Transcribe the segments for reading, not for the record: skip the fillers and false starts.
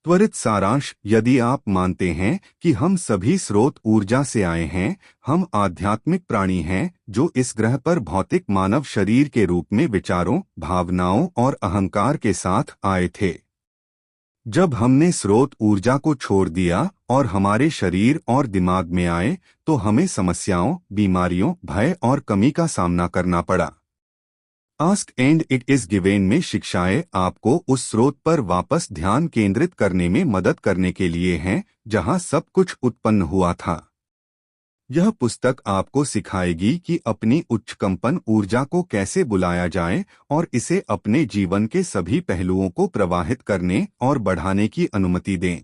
त्वरित सारांश। यदि आप मानते हैं कि हम सभी स्रोत ऊर्जा से आए हैं, हम आध्यात्मिक प्राणी हैं जो इस ग्रह पर भौतिक मानव शरीर के रूप में विचारों, भावनाओं और अहंकार के साथ आए थे। जब हमने स्रोत ऊर्जा को छोड़ दिया और हमारे शरीर और दिमाग में आए, तो हमें समस्याओं, बीमारियों, भय और कमी का सामना करना पड़ा। Ask and it is given में शिक्षाएं आपको उस स्रोत पर वापस ध्यान केंद्रित करने में मदद करने के लिए हैं जहां सब कुछ उत्पन्न हुआ था। यह पुस्तक आपको सिखाएगी कि अपनी उच्च कंपन ऊर्जा को कैसे बुलाया जाए और इसे अपने जीवन के सभी पहलुओं को प्रवाहित करने और बढ़ाने की अनुमति दें।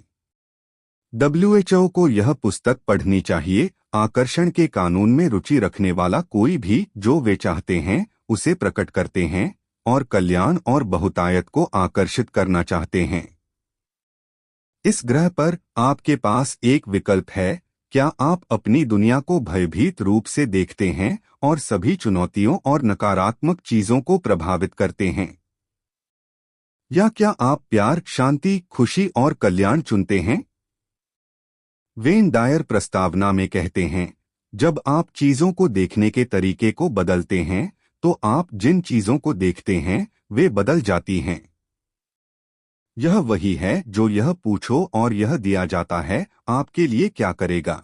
WHO को यह पुस्तक पढ़नी चाहिए। आकर्षण के कानून में रुचि रखने वाला कोई भी जो वे चाहते हैं उसे प्रकट करते हैं और कल्याण और बहुतायत को आकर्षित करना चाहते हैं। इस ग्रह पर आपके पास एक विकल्प है। क्या आप अपनी दुनिया को भयभीत रूप से देखते हैं और सभी चुनौतियों और नकारात्मक चीजों को प्रभावित करते हैं? या क्या आप प्यार, शांति, खुशी और कल्याण चुनते हैं? वेन डायर प्रस्तावना में कहते हैं, जब आप चीजों को देखने के तरीके को बदलते हैं, तो आप जिन चीजों को देखते हैं वे बदल जाती हैं। यह वही है जो यह पूछो और यह दिया जाता है, आपके लिए क्या करेगा।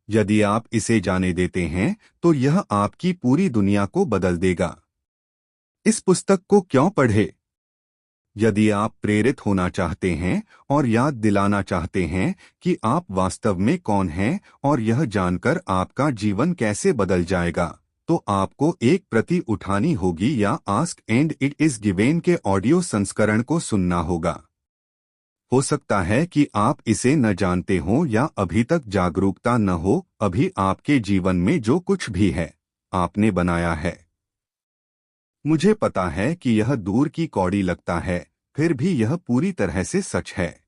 यदि आप इसे जाने देते हैं तो यह आपकी पूरी दुनिया को बदल देगा। इस पुस्तक को क्यों पढ़े? यदि आप प्रेरित होना चाहते हैं और याद दिलाना चाहते हैं कि आप वास्तव में कौन हैं और यह जानकर आपका जीवन कैसे बदल जाएगा, तो आपको एक प्रति उठानी होगी या ask and it is given के ऑडियो संस्करण को सुनना होगा। हो सकता है कि आप इसे न जानते हो या अभी तक जागरूकता न हो। अभी आपके जीवन में जो कुछ भी है, आपने बनाया है। मुझे पता है कि यह दूर की कौड़ी लगता है, फिर भी यह पूरी तरह से सच है।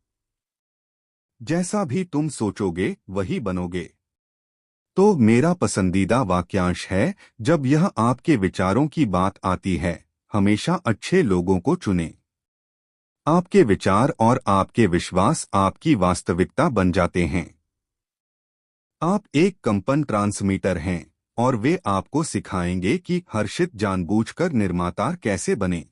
जैसा भी तुम सोचोगे वही बनोगे। तो मेरा पसंदीदा वाक्यांश है, जब यह आपके विचारों की बात आती है, हमेशा अच्छे लोगों को चुनें। आपके विचार और आपके विश्वास आपकी वास्तविकता बन जाते हैं। आप एक कंपन ट्रांसमीटर हैं और वे आपको सिखाएंगे कि हर्षित जानबूझकर निर्माता कैसे बने।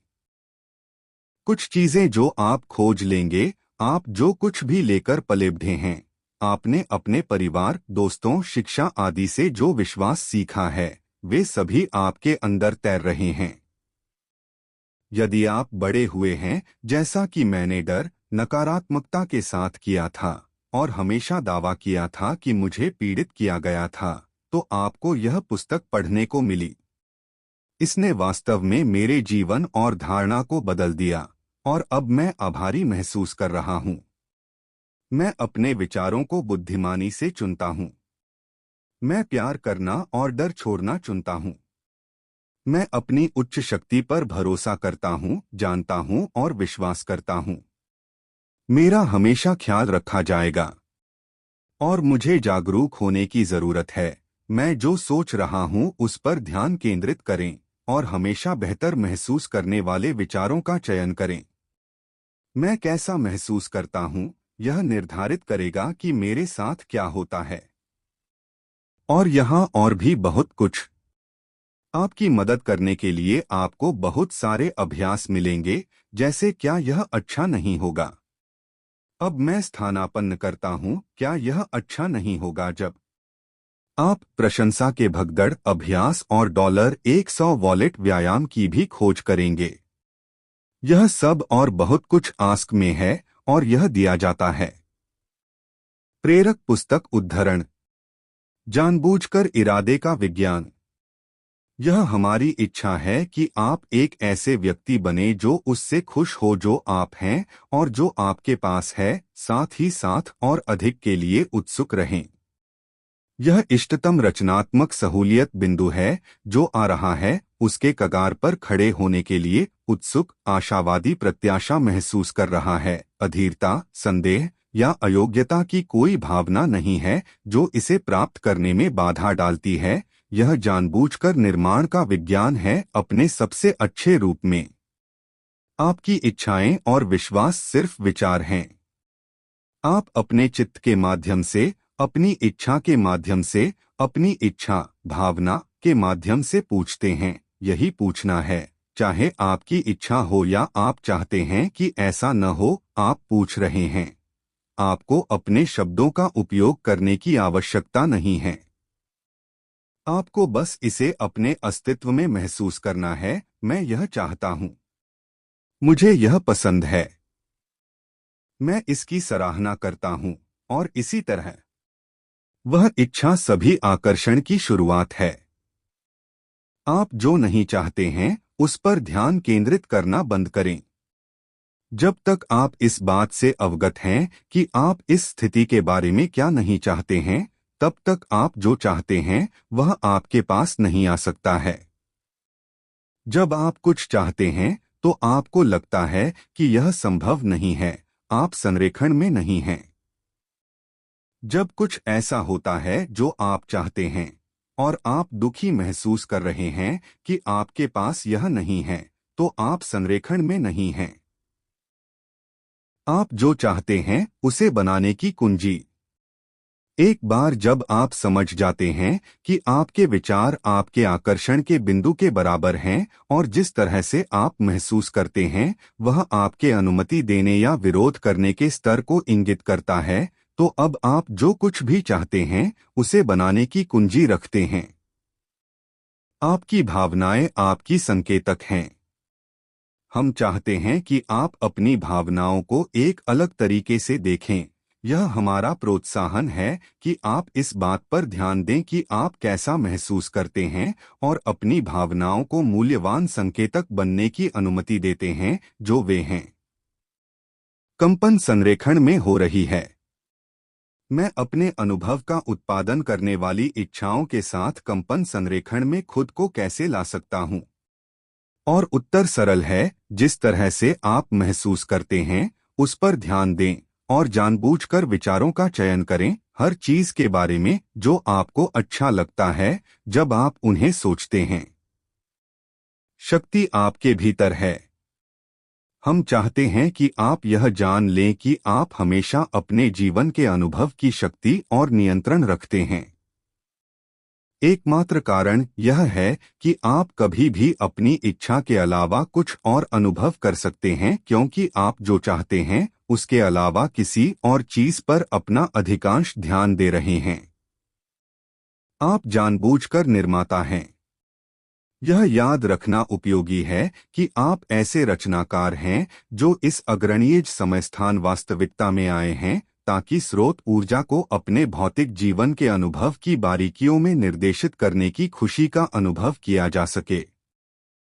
कुछ चीजें जो आप खोज लेंगे, आप जो कुछ भी लेकर पले बढ़े हैं, आपने अपने परिवार, दोस्तों, शिक्षा आदि से जो विश्वास सीखा है, वे सभी आपके अंदर तैर रहे हैं। यदि आप बड़े हुए हैं, जैसा कि मैंने डर, नकारात्मकता के साथ किया था और हमेशा दावा किया था कि मुझे पीड़ित किया गया था, तो आपको यह पुस्तक पढ़ने को मिली। इसने वास्तव में मेरे जीवन और धारणा को बदल दिया और अब मैं आभारी महसूस कर रहा हूँ। मैं अपने विचारों को बुद्धिमानी से चुनता हूँ। मैं प्यार करना और डर छोड़ना चुनता हूँ। मैं अपनी उच्च शक्ति पर भरोसा करता हूँ, जानता हूँ और विश्वास करता हूँ। मेरा हमेशा ख्याल रखा जाएगा और मुझे जागरूक होने की जरूरत है। मैं जो सोच रहा हूँ उस पर ध्यान केंद्रित करें और हमेशा बेहतर महसूस करने वाले विचारों का चयन करें। मैं कैसा महसूस करता हूँ, यह निर्धारित करेगा कि मेरे साथ क्या होता है। और यहाँ और भी बहुत कुछ। आपकी मदद करने के लिए आपको बहुत सारे अभ्यास मिलेंगे, जैसे क्या यह अच्छा नहीं होगा। अब मैं स्थानापन्न करता हूँ, क्या यह अच्छा नहीं होगा। जब आप प्रशंसा के भगदड़ अभ्यास और $100 वॉलेट व्यायाम की भी खोज करेंगे। यह सब और बहुत कुछ आस्क में है और यह दिया जाता है। प्रेरक पुस्तक उद्धरण, जानबूझकर इरादे का विज्ञान। यह हमारी इच्छा है कि आप एक ऐसे व्यक्ति बने जो उससे खुश हो जो आप हैं और जो आपके पास है, साथ ही साथ और अधिक के लिए उत्सुक रहें। यह इष्टतम रचनात्मक सहूलियत बिंदु है जो आ रहा है, उसके कगार पर खड़े होने के लिए उत्सुक, आशावादी प्रत्याशा महसूस कर रहा है। अधीरता, संदेह या अयोग्यता की कोई भावना नहीं है जो इसे प्राप्त करने में बाधा डालती है। यह जानबूझकर निर्माण का विज्ञान है अपने सबसे अच्छे रूप में। आपकी इच्छाएं और विश्वास सिर्फ विचार हैं। आप अपने चित्त के माध्यम से, अपनी इच्छा के माध्यम से, अपनी इच्छा भावना के माध्यम से पूछते हैं। यही पूछना है, चाहे आपकी इच्छा हो या आप चाहते हैं कि ऐसा न हो, आप पूछ रहे हैं। आपको अपने शब्दों का उपयोग करने की आवश्यकता नहीं है। आपको बस इसे अपने अस्तित्व में महसूस करना है। मैं यह चाहता हूं, मुझे यह पसंद है, मैं इसकी सराहना करता हूं, और इसी तरह। वह इच्छा सभी आकर्षण की शुरुआत है। आप जो नहीं चाहते हैं उस पर ध्यान केंद्रित करना बंद करें। जब तक आप इस बात से अवगत हैं कि आप इस स्थिति के बारे में क्या नहीं चाहते हैं, तब तक आप जो चाहते हैं वह आपके पास नहीं आ सकता है। जब आप कुछ चाहते हैं तो आपको लगता है कि यह संभव नहीं है, आप संरेखण में नहीं हैं। जब कुछ ऐसा होता है जो आप चाहते हैं और आप दुखी महसूस कर रहे हैं कि आपके पास यह नहीं है, तो आप संरेखण में नहीं हैं। आप जो चाहते हैं उसे बनाने की कुंजी। एक बार जब आप समझ जाते हैं कि आपके विचार आपके आकर्षण के बिंदु के बराबर हैं और जिस तरह से आप महसूस करते हैं वह आपके अनुमति देने या विरोध करने के स्तर को इंगित करता है, तो अब आप जो कुछ भी चाहते हैं उसे बनाने की कुंजी रखते हैं। आपकी भावनाएं आपकी संकेतक हैं। हम चाहते हैं कि आप अपनी भावनाओं को एक अलग तरीके से देखें। यह हमारा प्रोत्साहन है कि आप इस बात पर ध्यान दें कि आप कैसा महसूस करते हैं और अपनी भावनाओं को मूल्यवान संकेतक बनने की अनुमति देते हैं जो वे हैं। कंपन संरेखण में हो रही है। मैं अपने अनुभव का उत्पादन करने वाली इच्छाओं के साथ कंपन संरेखण में खुद को कैसे ला सकता हूं? और उत्तर सरल है, जिस तरह से आप महसूस करते हैं उस पर ध्यान दें और जानबूझकर विचारों का चयन करें, हर चीज के बारे में जो आपको अच्छा लगता है जब आप उन्हें सोचते हैं। शक्ति आपके भीतर है। हम चाहते हैं कि आप यह जान लें कि आप हमेशा अपने जीवन के अनुभव की शक्ति और नियंत्रण रखते हैं। एकमात्र कारण यह है कि आप कभी भी अपनी इच्छा के अलावा कुछ और अनुभव कर सकते हैं, क्योंकि आप जो चाहते हैं उसके अलावा किसी और चीज पर अपना अधिकांश ध्यान दे रहे हैं। आप जानबूझकर निर्माता हैं। यह याद रखना उपयोगी है कि आप ऐसे रचनाकार हैं जो इस अग्रणीय समय स्थान वास्तविकता में आए हैं ताकि स्रोत ऊर्जा को अपने भौतिक जीवन के अनुभव की बारीकियों में निर्देशित करने की खुशी का अनुभव किया जा सके।